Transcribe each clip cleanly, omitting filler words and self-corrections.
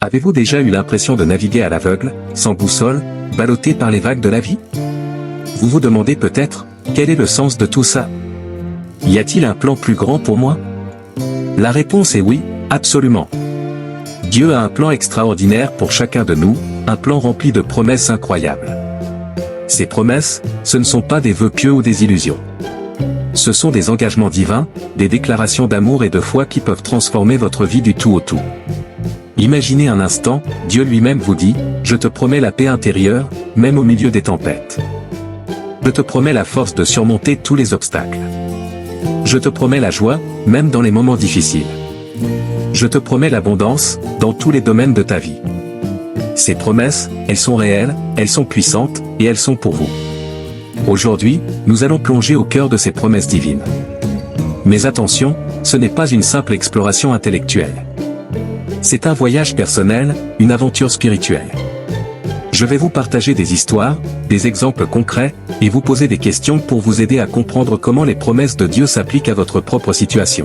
Avez-vous déjà eu l'impression de naviguer à l'aveugle, sans boussole, ballotté par les vagues de la vie? Vous vous demandez peut-être, quel est le sens de tout ça? Y a-t-il un plan plus grand pour moi? La réponse est oui, absolument. Dieu a un plan extraordinaire pour chacun de nous, un plan rempli de promesses incroyables. Ces promesses, ce ne sont pas des vœux pieux ou des illusions. Ce sont des engagements divins, des déclarations d'amour et de foi qui peuvent transformer votre vie du tout au tout. Imaginez un instant, Dieu lui-même vous dit, « Je te promets la paix intérieure, même au milieu des tempêtes. Je te promets la force de surmonter tous les obstacles. Je te promets la joie, même dans les moments difficiles. Je te promets l'abondance, dans tous les domaines de ta vie. » Ces promesses, elles sont réelles, elles sont puissantes, et elles sont pour vous. Aujourd'hui, nous allons plonger au cœur de ces promesses divines. Mais attention, ce n'est pas une simple exploration intellectuelle. C'est un voyage personnel, une aventure spirituelle. Je vais vous partager des histoires, des exemples concrets, et vous poser des questions pour vous aider à comprendre comment les promesses de Dieu s'appliquent à votre propre situation.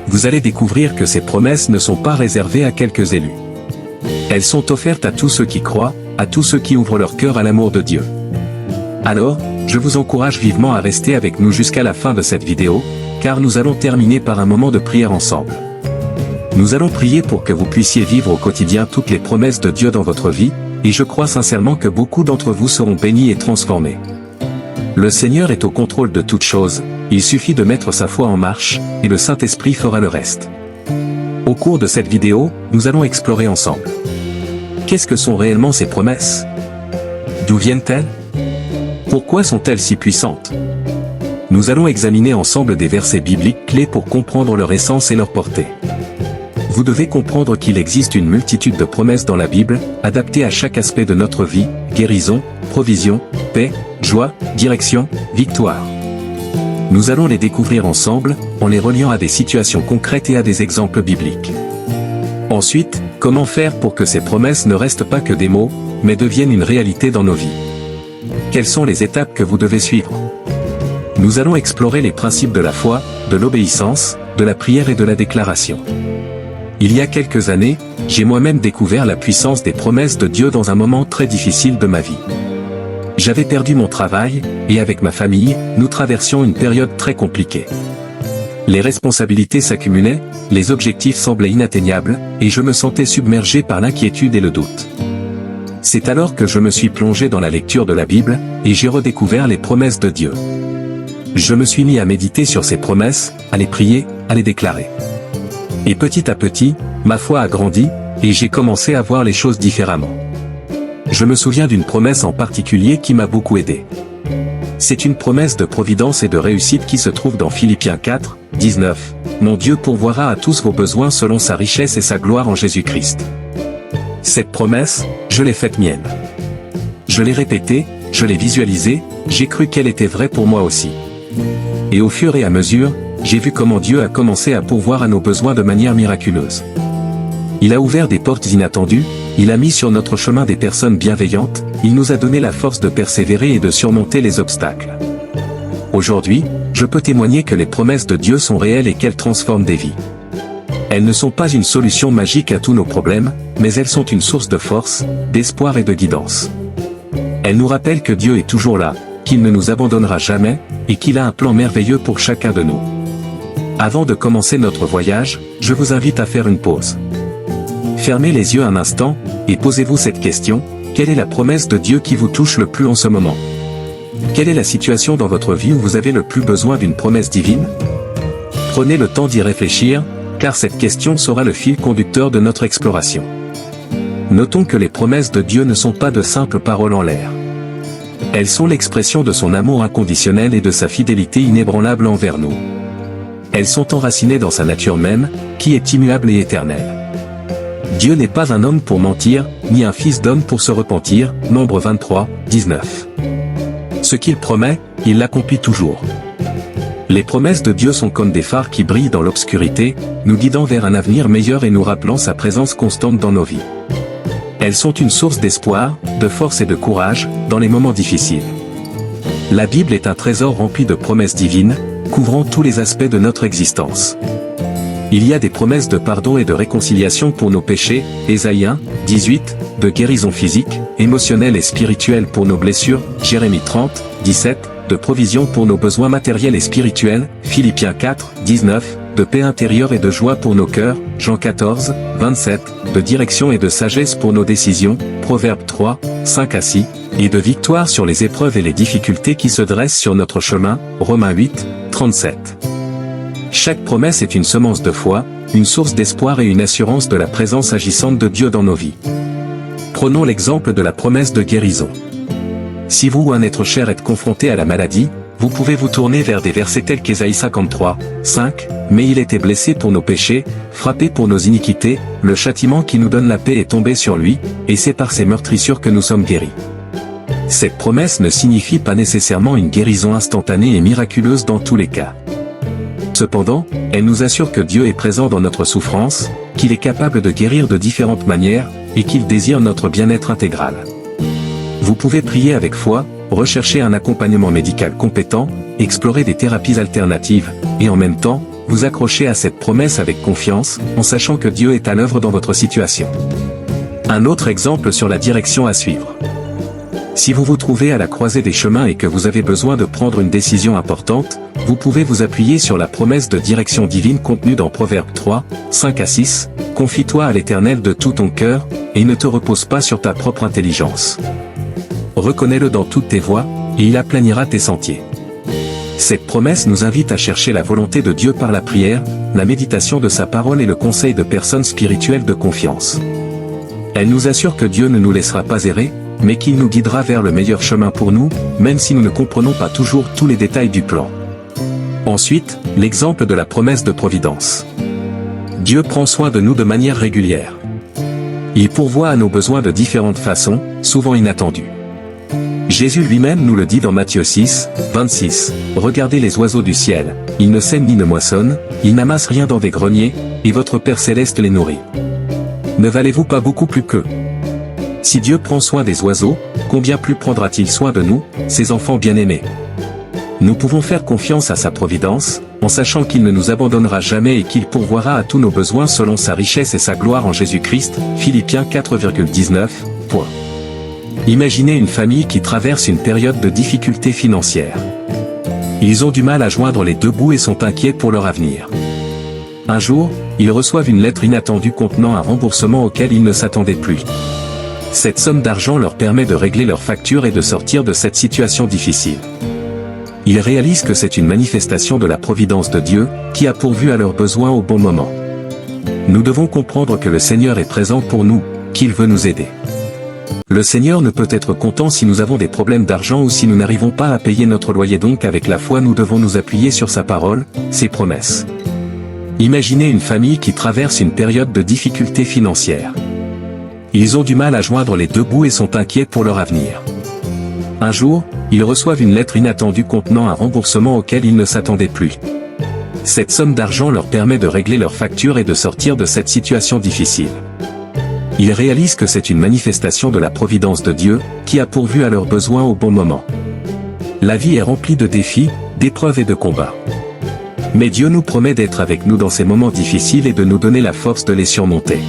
Vous allez découvrir que ces promesses ne sont pas réservées à quelques élus. Elles sont offertes à tous ceux qui croient, à tous ceux qui ouvrent leur cœur à l'amour de Dieu. Alors, je vous encourage vivement à rester avec nous jusqu'à la fin de cette vidéo, car nous allons terminer par un moment de prière ensemble. Nous allons prier pour que vous puissiez vivre au quotidien toutes les promesses de Dieu dans votre vie, et je crois sincèrement que beaucoup d'entre vous seront bénis et transformés. Le Seigneur est au contrôle de toutes choses, il suffit de mettre sa foi en marche, et le Saint-Esprit fera le reste. Au cours de cette vidéo, nous allons explorer ensemble. Qu'est-ce que sont réellement ces promesses? D'où viennent-elles? Pourquoi sont-elles si puissantes? Nous allons examiner ensemble des versets bibliques clés pour comprendre leur essence et leur portée. Vous devez comprendre qu'il existe une multitude de promesses dans la Bible, adaptées à chaque aspect de notre vie, guérison, provision, paix, joie, direction, victoire. Nous allons les découvrir ensemble, en les reliant à des situations concrètes et à des exemples bibliques. Ensuite, comment faire pour que ces promesses ne restent pas que des mots, mais deviennent une réalité dans nos vies? Quelles sont les étapes que vous devez suivre? Nous allons explorer les principes de la foi, de l'obéissance, de la prière et de la déclaration. Il y a quelques années, j'ai moi-même découvert la puissance des promesses de Dieu dans un moment très difficile de ma vie. J'avais perdu mon travail, et avec ma famille, nous traversions une période très compliquée. Les responsabilités s'accumulaient, les objectifs semblaient inatteignables, et je me sentais submergé par l'inquiétude et le doute. C'est alors que je me suis plongé dans la lecture de la Bible, et j'ai redécouvert les promesses de Dieu. Je me suis mis à méditer sur ces promesses, à les prier, à les déclarer. Et petit à petit, ma foi a grandi, et j'ai commencé à voir les choses différemment. Je me souviens d'une promesse en particulier qui m'a beaucoup aidé. C'est une promesse de providence et de réussite qui se trouve dans Philippiens 4, 19. « Mon Dieu pourvoira à tous vos besoins selon sa richesse et sa gloire en Jésus-Christ. » Cette promesse, je l'ai faite mienne. Je l'ai répétée, je l'ai visualisée, j'ai cru qu'elle était vraie pour moi aussi. Et au fur et à mesure, j'ai vu comment Dieu a commencé à pourvoir à nos besoins de manière miraculeuse. Il a ouvert des portes inattendues, il a mis sur notre chemin des personnes bienveillantes, il nous a donné la force de persévérer et de surmonter les obstacles. Aujourd'hui, je peux témoigner que les promesses de Dieu sont réelles et qu'elles transforment des vies. Elles ne sont pas une solution magique à tous nos problèmes, mais elles sont une source de force, d'espoir et de guidance. Elles nous rappellent que Dieu est toujours là, qu'il ne nous abandonnera jamais, et qu'il a un plan merveilleux pour chacun de nous. Avant de commencer notre voyage, je vous invite à faire une pause. Fermez les yeux un instant, et posez-vous cette question, quelle est la promesse de Dieu qui vous touche le plus en ce moment? Quelle est la situation dans votre vie où vous avez le plus besoin d'une promesse divine? Prenez le temps d'y réfléchir, car cette question sera le fil conducteur de notre exploration. Notons que les promesses de Dieu ne sont pas de simples paroles en l'air. Elles sont l'expression de son amour inconditionnel et de sa fidélité inébranlable envers nous. Elles sont enracinées dans sa nature même, qui est immuable et éternelle. Dieu n'est pas un homme pour mentir, ni un fils d'homme pour se repentir, Nombre 23, 19. Ce qu'il promet, il l'accomplit toujours. Les promesses de Dieu sont comme des phares qui brillent dans l'obscurité, nous guidant vers un avenir meilleur et nous rappelant sa présence constante dans nos vies. Elles sont une source d'espoir, de force et de courage, dans les moments difficiles. La Bible est un trésor rempli de promesses divines, couvrant tous les aspects de notre existence. Il y a des promesses de pardon et de réconciliation pour nos péchés, Ésaïe 1, 18, de guérison physique, émotionnelle et spirituelle pour nos blessures, Jérémie 30, 17, de provision pour nos besoins matériels et spirituels, Philippiens 4, 19, de paix intérieure et de joie pour nos cœurs, Jean 14, 27, de direction et de sagesse pour nos décisions, Proverbes 3, 5 à 6, et de victoire sur les épreuves et les difficultés qui se dressent sur notre chemin, Romains 8, 37. Chaque promesse est une semence de foi, une source d'espoir et une assurance de la présence agissante de Dieu dans nos vies. Prenons l'exemple de la promesse de guérison. Si vous ou un être cher êtes confronté à la maladie, vous pouvez vous tourner vers des versets tels qu'Ésaïe 53, 5, « Mais il était blessé pour nos péchés, frappé pour nos iniquités, le châtiment qui nous donne la paix est tombé sur lui, et c'est par ses meurtrissures que nous sommes guéris. » Cette promesse ne signifie pas nécessairement une guérison instantanée et miraculeuse dans tous les cas. Cependant, elle nous assure que Dieu est présent dans notre souffrance, qu'il est capable de guérir de différentes manières, et qu'il désire notre bien-être intégral. Vous pouvez prier avec foi, rechercher un accompagnement médical compétent, explorer des thérapies alternatives, et en même temps, vous accrocher à cette promesse avec confiance, en sachant que Dieu est à l'œuvre dans votre situation. Un autre exemple sur la direction à suivre. Si vous vous trouvez à la croisée des chemins et que vous avez besoin de prendre une décision importante, vous pouvez vous appuyer sur la promesse de direction divine contenue dans Proverbes 3, 5 à 6, « Confie-toi à l'Éternel de tout ton cœur, et ne te repose pas sur ta propre intelligence. Reconnais-le dans toutes tes voies, et il aplanira tes sentiers. » Cette promesse nous invite à chercher la volonté de Dieu par la prière, la méditation de sa parole et le conseil de personnes spirituelles de confiance. Elle nous assure que Dieu ne nous laissera pas errer, mais qu'il nous guidera vers le meilleur chemin pour nous, même si nous ne comprenons pas toujours tous les détails du plan. Ensuite, l'exemple de la promesse de providence. Dieu prend soin de nous de manière régulière. Il pourvoit à nos besoins de différentes façons, souvent inattendues. Jésus lui-même nous le dit dans Matthieu 6, 26, « Regardez les oiseaux du ciel, ils ne sèment ni ne moissonnent, ils n'amassent rien dans des greniers, et votre Père céleste les nourrit. Ne valez-vous pas beaucoup plus qu'eux ? Si Dieu prend soin des oiseaux, combien plus prendra-t-il soin de nous, ses enfants bien-aimés ? Nous pouvons faire confiance à sa providence, en sachant qu'il ne nous abandonnera jamais et qu'il pourvoira à tous nos besoins selon sa richesse et sa gloire en Jésus-Christ, Philippiens 4,19. Imaginez une famille qui traverse une période de difficulté financière. Ils ont du mal à joindre les deux bouts et sont inquiets pour leur avenir. Un jour, ils reçoivent une lettre inattendue contenant un remboursement auquel ils ne s'attendaient plus. Cette somme d'argent leur permet de régler leurs factures et de sortir de cette situation difficile. Ils réalisent que c'est une manifestation de la providence de Dieu, qui a pourvu à leurs besoins au bon moment. Nous devons comprendre que le Seigneur est présent pour nous, qu'il veut nous aider. Le Seigneur ne peut être content si nous avons des problèmes d'argent ou si nous n'arrivons pas à payer notre loyer, donc avec la foi nous devons nous appuyer sur sa parole, ses promesses. Imaginez une famille qui traverse une période de difficulté financière. Ils ont du mal à joindre les deux bouts et sont inquiets pour leur avenir. Un jour, ils reçoivent une lettre inattendue contenant un remboursement auquel ils ne s'attendaient plus. Cette somme d'argent leur permet de régler leurs factures et de sortir de cette situation difficile. Ils réalisent que c'est une manifestation de la providence de Dieu, qui a pourvu à leurs besoins au bon moment. La vie est remplie de défis, d'épreuves et de combats. Mais Dieu nous promet d'être avec nous dans ces moments difficiles et de nous donner la force de les surmonter.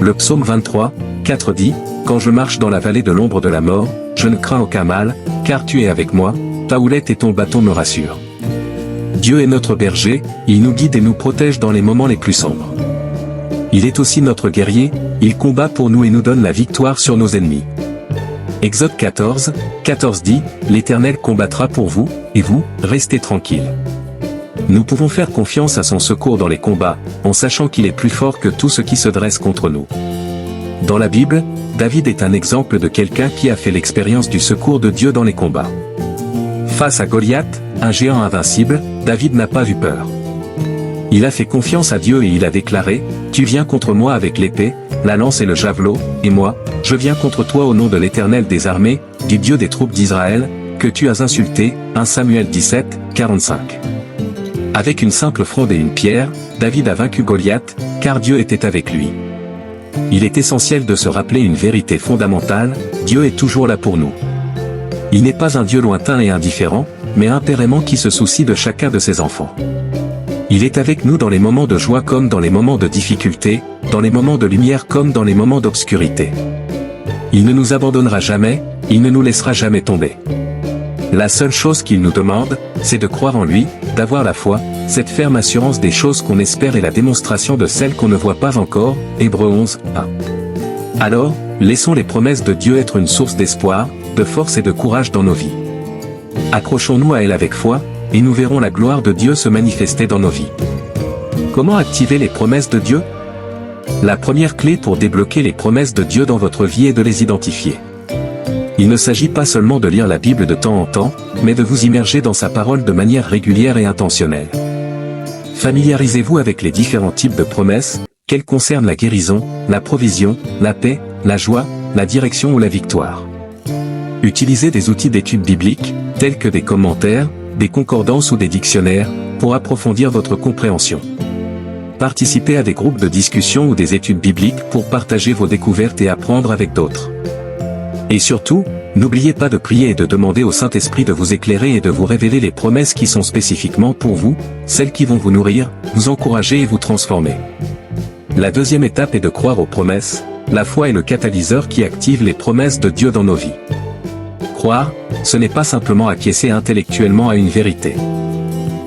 Le psaume 23, 4 dit, « Quand je marche dans la vallée de l'ombre de la mort, je ne crains aucun mal, car tu es avec moi, ta houlette et ton bâton me rassurent. » Dieu est notre berger, il nous guide et nous protège dans les moments les plus sombres. Il est aussi notre guerrier, il combat pour nous et nous donne la victoire sur nos ennemis. Exode 14, 14 dit, « L'Éternel combattra pour vous, et vous, restez tranquilles. » Nous pouvons faire confiance à son secours dans les combats, en sachant qu'il est plus fort que tout ce qui se dresse contre nous. Dans la Bible, David est un exemple de quelqu'un qui a fait l'expérience du secours de Dieu dans les combats. Face à Goliath, un géant invincible, David n'a pas eu peur. Il a fait confiance à Dieu et il a déclaré, « Tu viens contre moi avec l'épée, la lance et le javelot, et moi, je viens contre toi au nom de l'Éternel des armées, du Dieu des troupes d'Israël, que tu as insulté. » 1 Samuel 17, 45. Avec une simple fronde et une pierre, David a vaincu Goliath, car Dieu était avec lui. Il est essentiel de se rappeler une vérité fondamentale, Dieu est toujours là pour nous. Il n'est pas un Dieu lointain et indifférent, mais un Père aimant qui se soucie de chacun de ses enfants. Il est avec nous dans les moments de joie comme dans les moments de difficulté, dans les moments de lumière comme dans les moments d'obscurité. Il ne nous abandonnera jamais, il ne nous laissera jamais tomber. La seule chose qu'il nous demande, c'est de croire en lui, d'avoir la foi, cette ferme assurance des choses qu'on espère et la démonstration de celles qu'on ne voit pas encore, Hébreux 11, 1. Alors, laissons les promesses de Dieu être une source d'espoir, de force et de courage dans nos vies. Accrochons-nous à elle avec foi, et nous verrons la gloire de Dieu se manifester dans nos vies. Comment activer les promesses de Dieu? La première clé pour débloquer les promesses de Dieu dans votre vie est de les identifier. Il ne s'agit pas seulement de lire la Bible de temps en temps, mais de vous immerger dans sa parole de manière régulière et intentionnelle. Familiarisez-vous avec les différents types de promesses, qu'elles concernent la guérison, la provision, la paix, la joie, la direction ou la victoire. Utilisez des outils d'étude biblique, tels que des commentaires, des concordances ou des dictionnaires, pour approfondir votre compréhension. Participez à des groupes de discussion ou des études bibliques pour partager vos découvertes et apprendre avec d'autres. Et surtout, n'oubliez pas de prier et de demander au Saint-Esprit de vous éclairer et de vous révéler les promesses qui sont spécifiquement pour vous, celles qui vont vous nourrir, vous encourager et vous transformer. La deuxième étape est de croire aux promesses. La foi est le catalyseur qui active les promesses de Dieu dans nos vies. Croire, ce n'est pas simplement acquiescer intellectuellement à une vérité.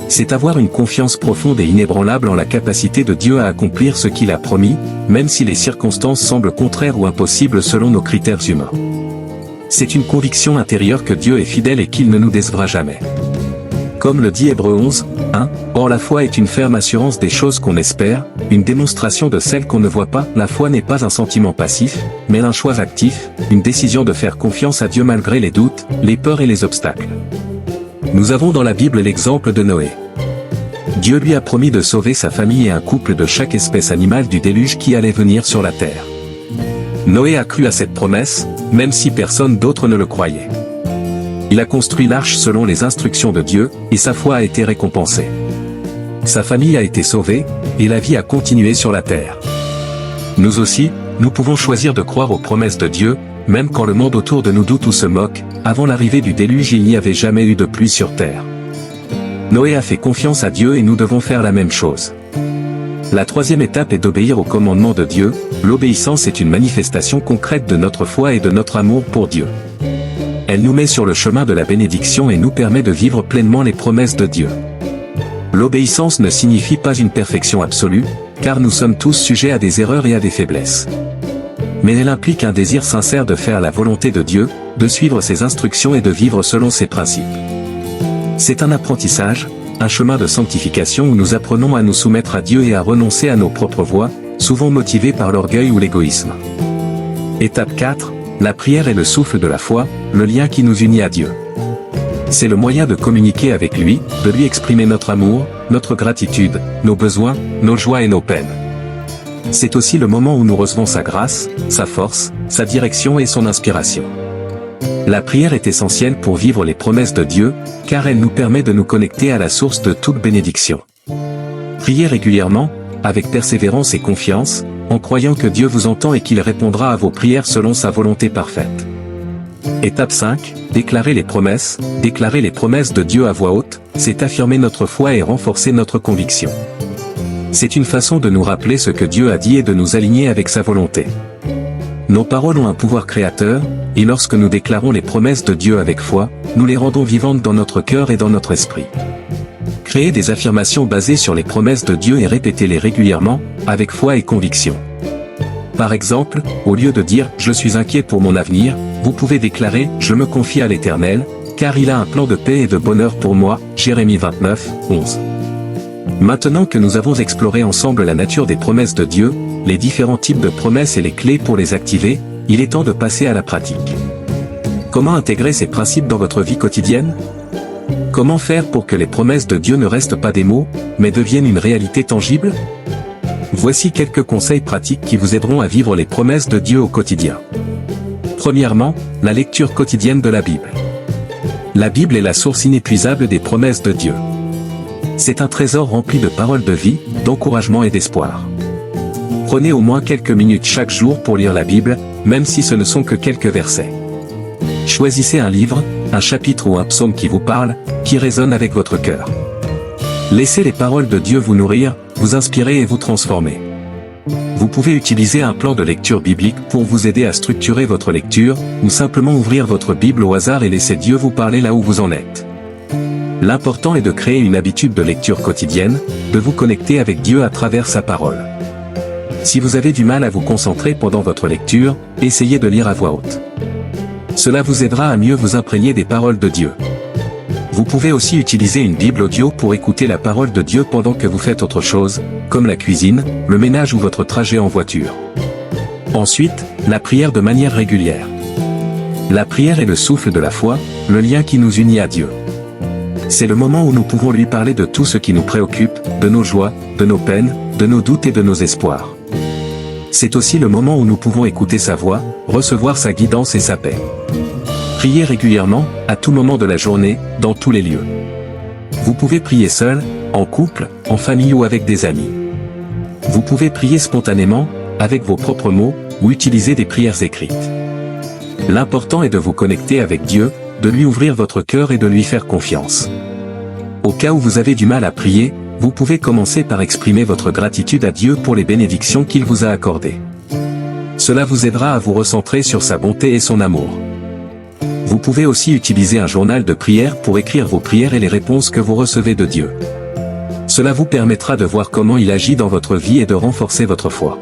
C'est avoir une confiance profonde et inébranlable en la capacité de Dieu à accomplir ce qu'il a promis, même si les circonstances semblent contraires ou impossibles selon nos critères humains. C'est une conviction intérieure que Dieu est fidèle et qu'il ne nous décevra jamais. Comme le dit Hébreux 11, 1, or la foi est une ferme assurance des choses qu'on espère, une démonstration de celles qu'on ne voit pas. La foi n'est pas un sentiment passif, mais un choix actif, une décision de faire confiance à Dieu malgré les doutes, les peurs et les obstacles. Nous avons dans la Bible l'exemple de Noé. Dieu lui a promis de sauver sa famille et un couple de chaque espèce animale du déluge qui allait venir sur la terre. Noé a cru à cette promesse, même si personne d'autre ne le croyait. Il a construit l'arche selon les instructions de Dieu, et sa foi a été récompensée. Sa famille a été sauvée, et la vie a continué sur la terre. Nous aussi, nous pouvons choisir de croire aux promesses de Dieu, même quand le monde autour de nous doute ou se moque. Avant l'arrivée du déluge, il n'y avait jamais eu de pluie sur terre. Noé a fait confiance à Dieu et nous devons faire la même chose. La troisième étape est d'obéir aux commandements de Dieu. L'obéissance est une manifestation concrète de notre foi et de notre amour pour Dieu. Elle nous met sur le chemin de la bénédiction et nous permet de vivre pleinement les promesses de Dieu. L'obéissance ne signifie pas une perfection absolue, car nous sommes tous sujets à des erreurs et à des faiblesses. Mais elle implique un désir sincère de faire la volonté de Dieu, de suivre ses instructions et de vivre selon ses principes. C'est un apprentissage, un chemin de sanctification où nous apprenons à nous soumettre à Dieu et à renoncer à nos propres voies, souvent motivés par l'orgueil ou l'égoïsme. Étape 4, la prière est le souffle de la foi, le lien qui nous unit à Dieu. C'est le moyen de communiquer avec lui, de lui exprimer notre amour, notre gratitude, nos besoins, nos joies et nos peines. C'est aussi le moment où nous recevons sa grâce, sa force, sa direction et son inspiration. La prière est essentielle pour vivre les promesses de Dieu, car elle nous permet de nous connecter à la source de toute bénédiction. Priez régulièrement, avec persévérance et confiance, en croyant que Dieu vous entend et qu'il répondra à vos prières selon sa volonté parfaite. Étape 5, déclarer les promesses. Déclarer les promesses de Dieu à voix haute, c'est affirmer notre foi et renforcer notre conviction. C'est une façon de nous rappeler ce que Dieu a dit et de nous aligner avec sa volonté. Nos paroles ont un pouvoir créateur, et lorsque nous déclarons les promesses de Dieu avec foi, nous les rendons vivantes dans notre cœur et dans notre esprit. Créez des affirmations basées sur les promesses de Dieu et répétez-les régulièrement, avec foi et conviction. Par exemple, au lieu de dire « Je suis inquiet pour mon avenir », vous pouvez déclarer « Je me confie à l'Éternel, car il a un plan de paix et de bonheur pour moi » Jérémie 29, 11. Maintenant que nous avons exploré ensemble la nature des promesses de Dieu, les différents types de promesses et les clés pour les activer, il est temps de passer à la pratique. Comment intégrer ces principes dans votre vie quotidienne? Comment faire pour que les promesses de Dieu ne restent pas des mots, mais deviennent une réalité tangible? Voici quelques conseils pratiques qui vous aideront à vivre les promesses de Dieu au quotidien. Premièrement, la lecture quotidienne de la Bible. La Bible est la source inépuisable des promesses de Dieu. C'est un trésor rempli de paroles de vie, d'encouragement et d'espoir. Prenez au moins quelques minutes chaque jour pour lire la Bible, même si ce ne sont que quelques versets. Choisissez un livre, un chapitre ou un psaume qui vous parle, qui résonne avec votre cœur. Laissez les paroles de Dieu vous nourrir, vous inspirer et vous transformer. Vous pouvez utiliser un plan de lecture biblique pour vous aider à structurer votre lecture, ou simplement ouvrir votre Bible au hasard et laisser Dieu vous parler là où vous en êtes. L'important est de créer une habitude de lecture quotidienne, de vous connecter avec Dieu à travers sa parole. Si vous avez du mal à vous concentrer pendant votre lecture, essayez de lire à voix haute. Cela vous aidera à mieux vous imprégner des paroles de Dieu. Vous pouvez aussi utiliser une Bible audio pour écouter la parole de Dieu pendant que vous faites autre chose, comme la cuisine, le ménage ou votre trajet en voiture. Ensuite, la prière de manière régulière. La prière est le souffle de la foi, le lien qui nous unit à Dieu. C'est le moment où nous pouvons lui parler de tout ce qui nous préoccupe, de nos joies, de nos peines, de nos doutes et de nos espoirs. C'est aussi le moment où nous pouvons écouter sa voix, recevoir sa guidance et sa paix. Priez régulièrement, à tout moment de la journée, dans tous les lieux. Vous pouvez prier seul, en couple, en famille ou avec des amis. Vous pouvez prier spontanément, avec vos propres mots, ou utiliser des prières écrites. L'important est de vous connecter avec Dieu, de lui ouvrir votre cœur et de lui faire confiance. Au cas où vous avez du mal à prier, vous pouvez commencer par exprimer votre gratitude à Dieu pour les bénédictions qu'il vous a accordées. Cela vous aidera à vous recentrer sur sa bonté et son amour. Vous pouvez aussi utiliser un journal de prière pour écrire vos prières et les réponses que vous recevez de Dieu. Cela vous permettra de voir comment il agit dans votre vie et de renforcer votre foi.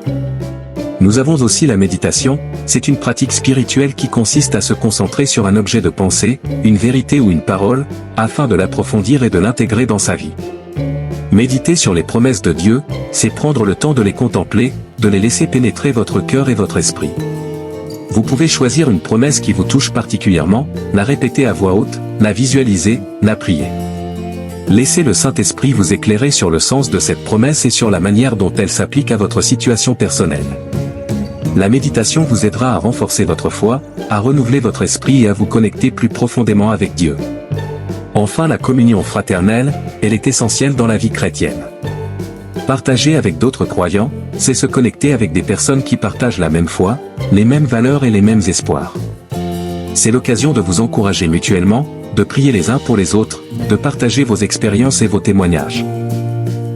Nous avons aussi la méditation, c'est une pratique spirituelle qui consiste à se concentrer sur un objet de pensée, une vérité ou une parole, afin de l'approfondir et de l'intégrer dans sa vie. Méditer sur les promesses de Dieu, c'est prendre le temps de les contempler, de les laisser pénétrer votre cœur et votre esprit. Vous pouvez choisir une promesse qui vous touche particulièrement, la répéter à voix haute, la visualiser, la prier. Laissez le Saint-Esprit vous éclairer sur le sens de cette promesse et sur la manière dont elle s'applique à votre situation personnelle. La méditation vous aidera à renforcer votre foi, à renouveler votre esprit et à vous connecter plus profondément avec Dieu. Enfin, la communion fraternelle, elle est essentielle dans la vie chrétienne. Partager avec d'autres croyants, c'est se connecter avec des personnes qui partagent la même foi, les mêmes valeurs et les mêmes espoirs. C'est l'occasion de vous encourager mutuellement, de prier les uns pour les autres, de partager vos expériences et vos témoignages.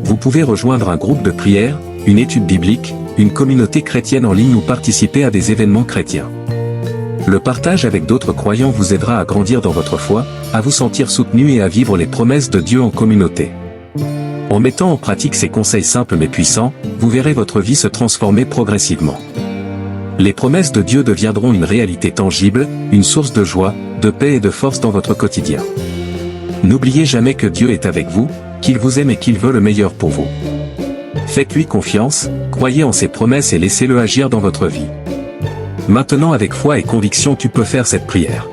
Vous pouvez rejoindre un groupe de prière, une étude biblique, une communauté chrétienne en ligne ou participer à des événements chrétiens. Le partage avec d'autres croyants vous aidera à grandir dans votre foi, à vous sentir soutenu et à vivre les promesses de Dieu en communauté. En mettant en pratique ces conseils simples mais puissants, vous verrez votre vie se transformer progressivement. Les promesses de Dieu deviendront une réalité tangible, une source de joie, de paix et de force dans votre quotidien. N'oubliez jamais que Dieu est avec vous, qu'il vous aime et qu'il veut le meilleur pour vous. Faites-lui confiance, croyez en ses promesses et laissez-le agir dans votre vie. Maintenant, avec foi et conviction, tu peux faire cette prière.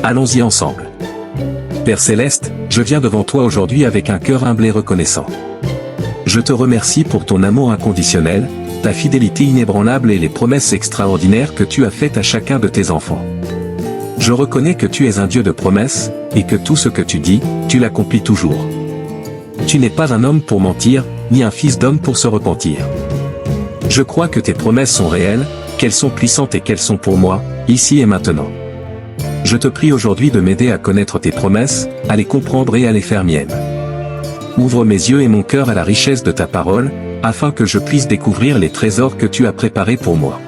Allons-y ensemble. Père Céleste, je viens devant toi aujourd'hui avec un cœur humble et reconnaissant. Je te remercie pour ton amour inconditionnel, ta fidélité inébranlable et les promesses extraordinaires que tu as faites à chacun de tes enfants. Je reconnais que tu es un Dieu de promesses, et que tout ce que tu dis, tu l'accomplis toujours. Tu n'es pas un homme pour mentir, ni un fils d'homme pour se repentir. Je crois que tes promesses sont réelles, qu'elles sont puissantes et qu'elles sont pour moi, ici et maintenant. Je te prie aujourd'hui de m'aider à connaître tes promesses, à les comprendre et à les faire miennes. Ouvre mes yeux et mon cœur à la richesse de ta parole, afin que je puisse découvrir les trésors que tu as préparés pour moi.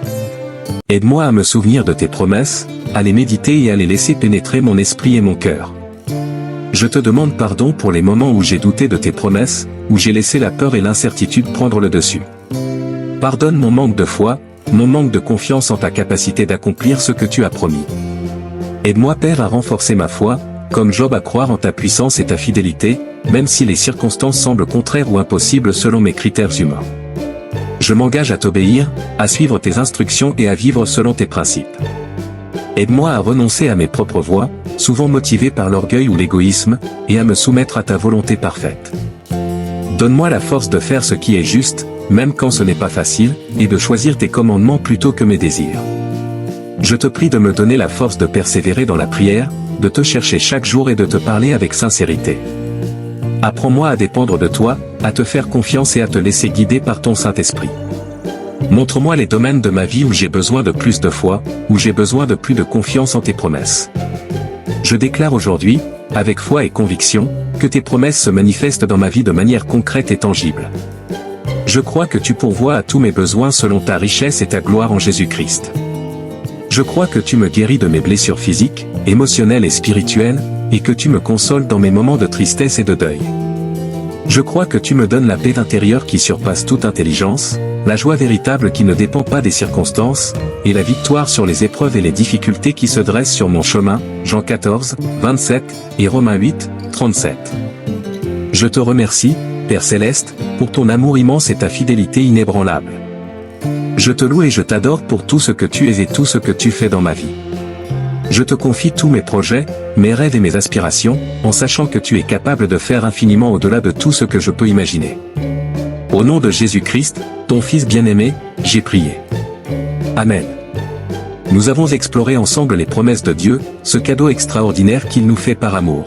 Aide-moi à me souvenir de tes promesses, à les méditer et à les laisser pénétrer mon esprit et mon cœur. Je te demande pardon pour les moments où j'ai douté de tes promesses, où j'ai laissé la peur et l'incertitude prendre le dessus. Pardonne mon manque de foi, mon manque de confiance en ta capacité d'accomplir ce que tu as promis. Aide-moi, Père, à renforcer ma foi, comme Job à croire en ta puissance et ta fidélité, même si les circonstances semblent contraires ou impossibles selon mes critères humains. Je m'engage à t'obéir, à suivre tes instructions et à vivre selon tes principes. Aide-moi à renoncer à mes propres voies, souvent motivées par l'orgueil ou l'égoïsme, et à me soumettre à ta volonté parfaite. Donne-moi la force de faire ce qui est juste, même quand ce n'est pas facile, et de choisir tes commandements plutôt que mes désirs. Je te prie de me donner la force de persévérer dans la prière, de te chercher chaque jour et de te parler avec sincérité. Apprends-moi à dépendre de toi, à te faire confiance et à te laisser guider par ton Saint-Esprit. Montre-moi les domaines de ma vie où j'ai besoin de plus de foi, où j'ai besoin de plus de confiance en tes promesses. Je déclare aujourd'hui, avec foi et conviction, que tes promesses se manifestent dans ma vie de manière concrète et tangible. Je crois que tu pourvois à tous mes besoins selon ta richesse et ta gloire en Jésus-Christ. Je crois que tu me guéris de mes blessures physiques, émotionnelles et spirituelles, et que tu me consoles dans mes moments de tristesse et de deuil. Je crois que tu me donnes la paix intérieure qui surpasse toute intelligence, la joie véritable qui ne dépend pas des circonstances, et la victoire sur les épreuves et les difficultés qui se dressent sur mon chemin, Jean 14, 27, et Romains 8, 37. Je te remercie, Père Céleste, pour ton amour immense et ta fidélité inébranlable. Je te loue et je t'adore pour tout ce que tu es et tout ce que tu fais dans ma vie. Je te confie tous mes projets, mes rêves et mes aspirations, en sachant que tu es capable de faire infiniment au-delà de tout ce que je peux imaginer. Au nom de Jésus-Christ, ton Fils bien-aimé, j'ai prié. Amen. Nous avons exploré ensemble les promesses de Dieu, ce cadeau extraordinaire qu'il nous fait par amour.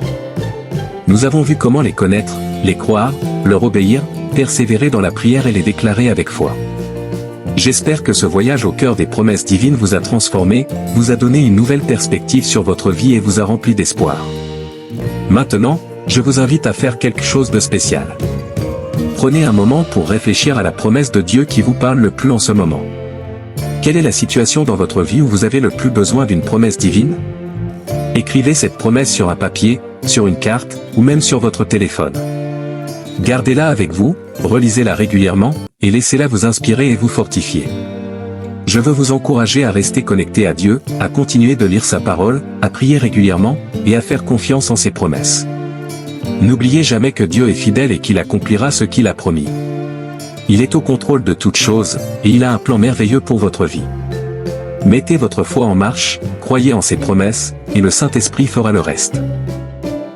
Nous avons vu comment les connaître, les croire, leur obéir, persévérer dans la prière et les déclarer avec foi. J'espère que ce voyage au cœur des promesses divines vous a transformé, vous a donné une nouvelle perspective sur votre vie et vous a rempli d'espoir. Maintenant, je vous invite à faire quelque chose de spécial. Prenez un moment pour réfléchir à la promesse de Dieu qui vous parle le plus en ce moment. Quelle est la situation dans votre vie où vous avez le plus besoin d'une promesse divine? Écrivez cette promesse sur un papier, sur une carte, ou même sur votre téléphone. Gardez-la avec vous, relisez-la régulièrement, et laissez-la vous inspirer et vous fortifier. Je veux vous encourager à rester connecté à Dieu, à continuer de lire sa parole, à prier régulièrement, et à faire confiance en ses promesses. N'oubliez jamais que Dieu est fidèle et qu'il accomplira ce qu'il a promis. Il est au contrôle de toutes choses, et il a un plan merveilleux pour votre vie. Mettez votre foi en marche, croyez en ses promesses, et le Saint-Esprit fera le reste.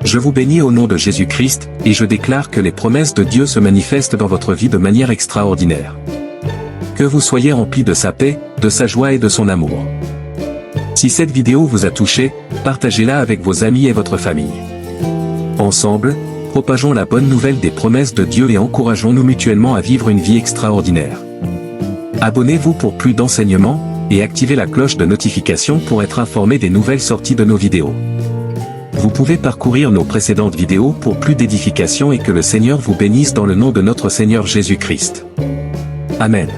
Je vous bénis au nom de Jésus-Christ, et je déclare que les promesses de Dieu se manifestent dans votre vie de manière extraordinaire. Que vous soyez remplis de sa paix, de sa joie et de son amour. Si cette vidéo vous a touché, partagez-la avec vos amis et votre famille. Ensemble, propageons la bonne nouvelle des promesses de Dieu et encourageons-nous mutuellement à vivre une vie extraordinaire. Abonnez-vous pour plus d'enseignements, et activez la cloche de notification pour être informé des nouvelles sorties de nos vidéos. Vous pouvez parcourir nos précédentes vidéos pour plus d'édification et que le Seigneur vous bénisse dans le nom de notre Seigneur Jésus-Christ. Amen.